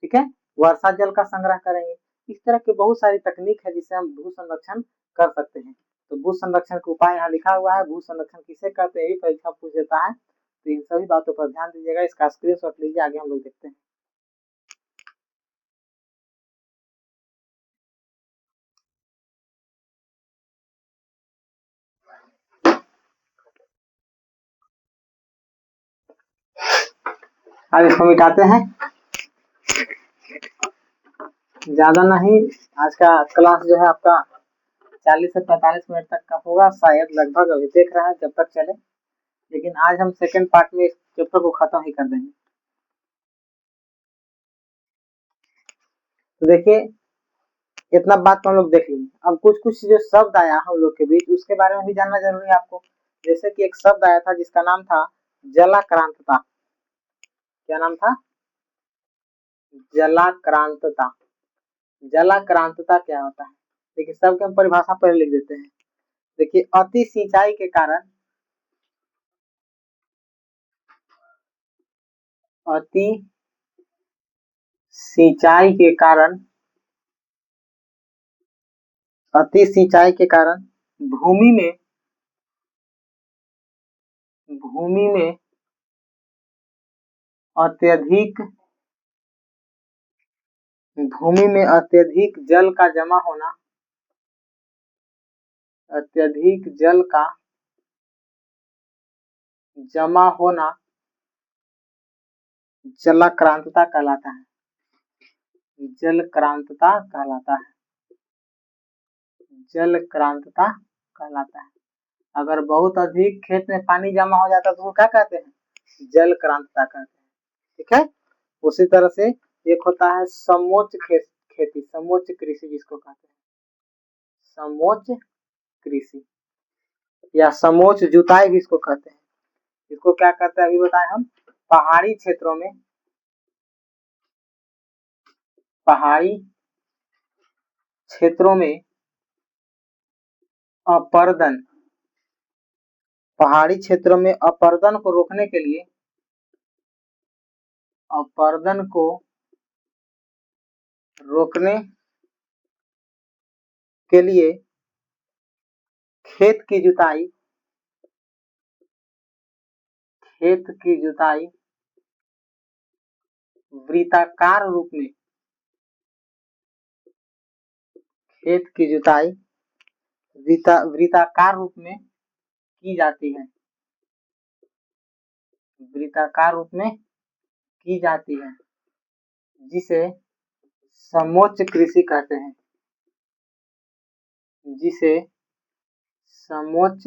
A: ठीक है, वर्षा जल का संग्रह करेंगे। इस तरह के बहुत सारी तकनीक है जिससे हम भू संरक्षण कर सकते हैं। तो भू संरक्षण का उपाय यहाँ लिखा हुआ है। भू संरक्षण किसे कहते हैं, परीक्षा पूछ देता है, तो इन सभी बातों पर ध्यान दीजिएगा। इसका स्क्रीनशॉट लीजिए, आगे हम लोग देखते हैं। अब इसको मिटाते हैं, ज्यादा नहीं। आज का क्लास जो है आपका 40 से 45 मिनट तक का होगा शायद, लगभग अभी देख रहे हैं जब तक चले, लेकिन आज हम सेकंड पार्ट में इस चैप्टर को खत्म ही कर देंगे। तो देखिए, इतना बात तो हम लोग देख लेंगे। अब कुछ कुछ जो शब्द आया हम लोग के बीच उसके बारे में भी जानना जरूरी है आपको। जैसे कि एक शब्द आया था जिसका नाम था जलाक्रांतता। क्या नाम था? जलाक्रांतता। जलाक्रांतता क्या होता है? देखिए, सबके हम परिभाषा पहले लिख देते हैं। देखिए, अति सिंचाई के कारण, अति सिंचाई के कारण, अति सिंचाई के कारण भूमि में, भूमि में अत्यधिक, भूमि में अत्यधिक जल का जमा होना, अत्यधिक जल का जमा होना जलाक्रांतता कहलाता है। जलक्रांतता कहलाता है। जलक्रांतता कहलाता है। अगर बहुत अधिक खेत में पानी जमा हो जाता है तो वो क्या कहते हैं? जलक्रांतता कहते हैं, ठीक है। उसी तरह से एक होता है समोच्च खेती, समोच्च कृषि जिसको कहते हैं, समोच्च कृषि या समोच्च जुताई भी इसको कहते हैं। इसको क्या कहते हैं अभी बताएं हम। पहाड़ी क्षेत्रों में, पहाड़ी क्षेत्रों में अपर्दन, पहाड़ी क्षेत्रों में अपर्दन को रोकने के लिए, अपर्दन को रोकने के लिए खेत की जुताई, खेत की जुताई वृत्ताकार रूप में, खेत की जुताई वृत्ताकार रूप में की जाती है, वृत्ताकार रूप में की जाती है, जिसे समोच्च कृषि कहते हैं, जिसे समोच्च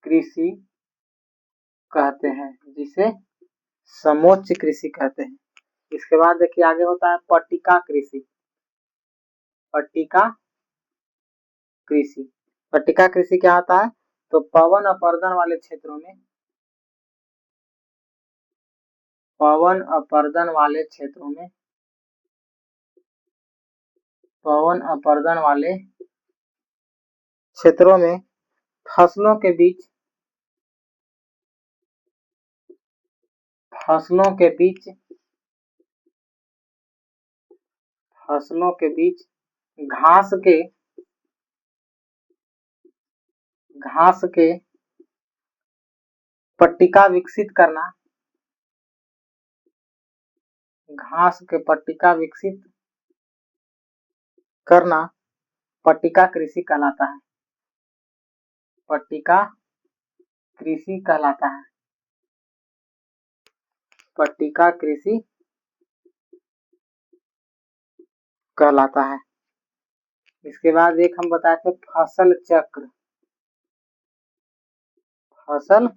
A: कृषि कहते हैं, जिसे समोच्च कृषि कहते हैं। इसके बाद देखिए आगे होता है पट्टिका कृषि। पट्टिका कृषि, पट्टिका कृषि क्या होता है? तो पवन अपर्दन वाले क्षेत्रों में, पवन अपर्दन वाले क्षेत्रों में, पवन अपर्दन वाले क्षेत्रों में फसलों के बीच, फसलों के बीच, फसलों के बीच घास के, घास के पट्टिका विकसित करना, घास के पट्टिका विकसित करना पट्टिका कृषि कहलाता है। पट्टिका कृषि कहलाता है। पट्टिका कृषि कहलाता है। इसके बाद एक हम बताए थे फसल चक्र। फसल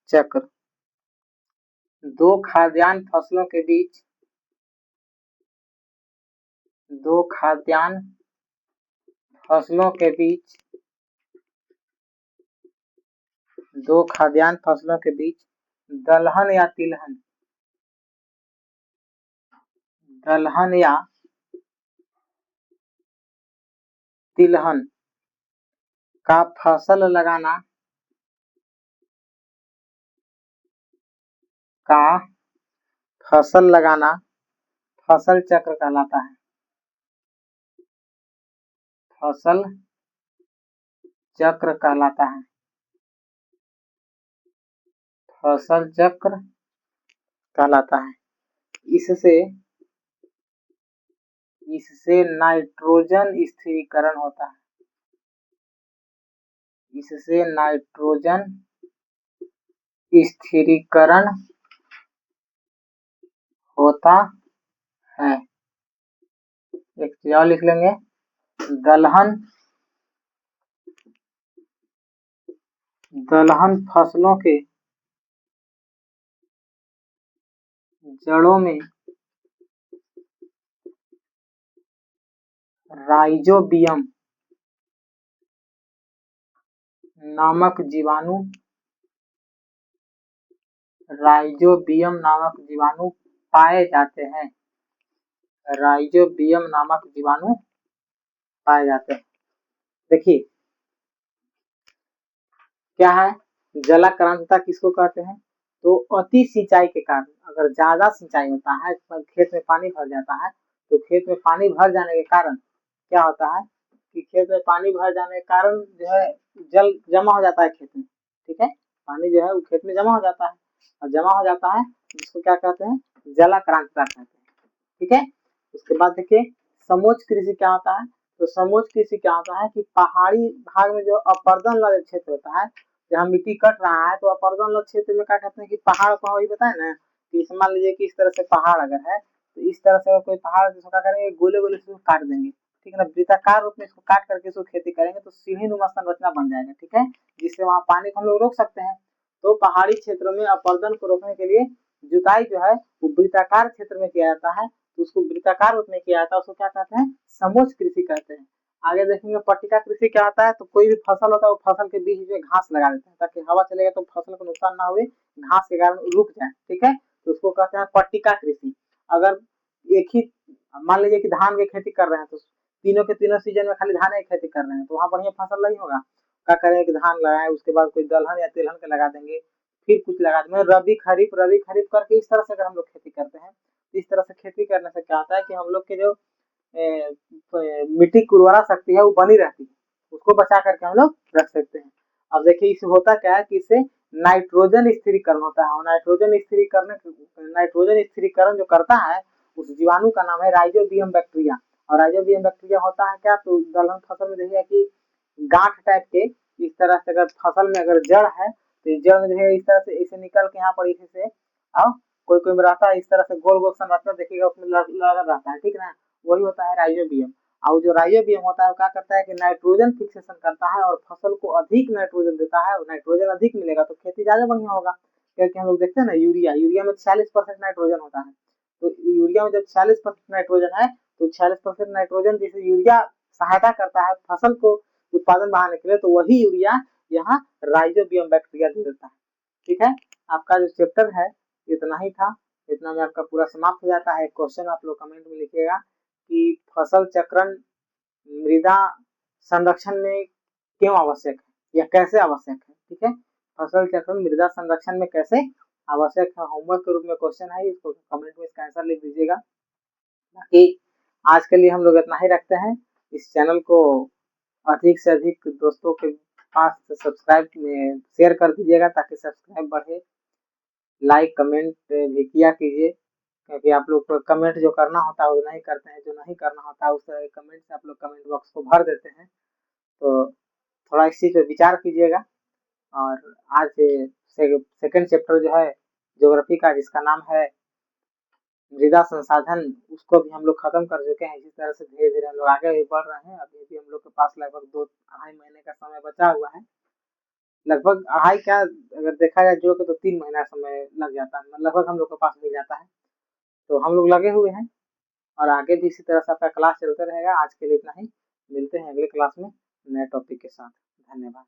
A: चक्र दो खाद्यान्न फसलों के बीच, दो खाद्यान्न फसलों के बीच, दो खाद्यान्न फसलों के बीच दलहन या तिलहन, दलहन या तिलहन का फसल लगाना, का फसल लगाना फसल चक्र कहलाता है। फसल चक्र कहलाता है। फसल चक्र कहलाता है। इससे नाइट्रोजन स्थिरीकरण होता है। इससे नाइट्रोजन स्थिरीकरण होता है। एक चीज और लिख लेंगे, दलहन फसलों के जड़ों में राइजोबियम नामक जीवाणु, राइजोबियम नामक जीवाणु पाए जाते हैं। राइजोबियम नामक जीवाणु पाए जाते हैं। देखिए क्या है, जलाक्रांतता किसको कहते हैं? तो अति सिंचाई के कारण, अगर ज्यादा सिंचाई होता है, खेत में पानी भर जाता है, तो खेत में पानी भर जाने के कारण क्या होता है कि खेत में पानी भर जाने के कारण जो है जल जमा हो जाता है खेत में। ठीक है, पानी जो है वो खेत में जमा हो जाता है, और जमा हो जाता है जिसको क्या कहते हैं, जलाक्रांतता कहते हैं। ठीक है, उसके बाद देखिए समोच्च कृषि क्या होता है? तो समोच्च कृषि क्या होता है कि पहाड़ी भाग में जो अपर्दन वाले क्षेत्र होता है, जहाँ मिट्टी कट रहा है, तो अपर्दन वाले क्षेत्र में क्या कहते हैं कि पहाड़ को वही बताए ना कि मान लीजिए कि इस तरह से पहाड़ अगर है, तो इस तरह से कोई पहाड़ जिसको क्या करेंगे, गोले गोले से काट देंगे। ठीक है ना, वृत्ताकार रूप में इसको काट करके इसको खेती करेंगे तो सीढ़ी नुमा संरचना बन जाएगा। ठीक है, जिससे वहाँ पानी को हम लोग रोक सकते हैं। तो पहाड़ी क्षेत्रों में अपर्दन को रोकने के लिए जुताई जो है वो वृत्ताकार क्षेत्र में किया जाता है, तो उसको वृत्ताकार रूप में किया जाता है, उसको क्या कहते हैं, समोच्च कृषि कहते हैं। आगे देखेंगे पट्टिका कृषि क्या आता है, तो कोई भी फसल होता है वो फसल के बीच में घास लगा देते हैं ताकि हवा चलेगा तो फसल को नुकसान ना हुए, घास के कारण रुक जाए। ठीक है, तो उसको कहते हैं पट्टिका कृषि। अगर एक ही मान लीजिए कि धान की खेती कर रहे हैं, तो तीनों के तीनों सीजन में खाली धान की खेती कर रहे हैं, तो वहाँ बढ़िया फसल नहीं होगा। क्या करें कि धान लगाए, उसके बाद कोई दलहन या तिलहन के लगा देंगे, फिर कुछ लगा देंगे, रबी खरीफ करके इस तरह से अगर हम लोग खेती करते हैं, इस तरह से खेती करने से क्या होता है कि हम लोग के जो मिट्टी की उर्वरा शक्ति है वो बनी रहती है, उसको बचा करके हम लोग रख सकते हैं। अब देखिए इससे होता क्या है कि इससे नाइट्रोजन स्थिरीकरण होता है, और नाइट्रोजन स्थिरीकरण जो करता है उस जीवाणु का नाम है राइजोबियम बैक्टीरिया। और राइजोबियम बैक्टीरिया होता है क्या, तो दलहन फसल में देखिए कि गांठ टाइप के इस तरह से अगर फसल में अगर जड़ है, तो इस जड़ में देखिए इस तरह से इसे निकल के यहाँ पर इसी से और कोई कोई में रहता है इस तरह से गोल गोल संरचना देखिएगा उसमें लगा रहता है। ठीक है ना, वही होता है राइजोबियम। और जो राइजोबियम होता है वो क्या करता है कि नाइट्रोजन फिक्सेशन करता है और फसल को अधिक नाइट्रोजन देता है, और नाइट्रोजन अधिक मिलेगा तो खेती ज्यादा बढ़िया होगा। क्योंकि हम लोग देखते हैं ना यूरिया में 46% नाइट्रोजन होता है, तो यूरिया में जब 46% नाइट्रोजन है, तो 46% नाइट्रोजन जैसे यूरिया सहायता करता है फसल को उत्पादन बढ़ाने के लिए, तो वही यूरिया यहाँ राइजोबियम बैक्टीरिया दे देता है। ठीक है, आपका जो चैप्टर है इतना ही था, इतना में आपका पूरा समाप्त हो जाता है। क्वेश्चन आप लोग कमेंट में लिखिएगा कि फसल चक्रण मृदा संरक्षण में क्यों आवश्यक है या कैसे आवश्यक है। ठीक है, फसल चक्रण मृदा संरक्षण में कैसे आवश्यक है, होमवर्क के रूप में क्वेश्चन है, इसको कमेंट में इसका आंसर लिख दीजिएगा। बाकी आज के लिए हम लोग इतना ही रखते हैं। इस चैनल को अधिक से अधिक दोस्तों के पास सब्सक्राइब में शेयर कर दीजिएगा ताकि सब्सक्राइब बढ़े। लाइक कमेंट भी किया कीजिए, क्योंकि आप लोग को कमेंट जो करना होता है वो नहीं करते हैं, जो नहीं करना होता है उस तरह के कमेंट से आप लोग कमेंट बॉक्स को भर देते हैं। तो थोड़ा इस चीज़ पे विचार कीजिएगा। और आज सेकंड चैप्टर जो है ज्योग्राफी का, जिसका नाम है मृदा संसाधन, उसको भी हम लोग खत्म कर चुके हैं। इसी तरह से धीरे धीरे हम लोग आगे भी बढ़ रहे हैं। अभी भी हम लोग के पास लगभग 2-2.5 महीने का समय बचा हुआ है। लगभग अढ़ाई क्या, अगर देखा जाए जो तो 3 महीना समय लग जाता है, लगभग हम लोग के पास मिल जाता है। तो हम लोग लगे हुए हैं और आगे भी इसी तरह से आपका क्लास चलता रहेगा। आज के लिए इतना ही, मिलते हैं अगले क्लास में नए टॉपिक के साथ। धन्यवाद।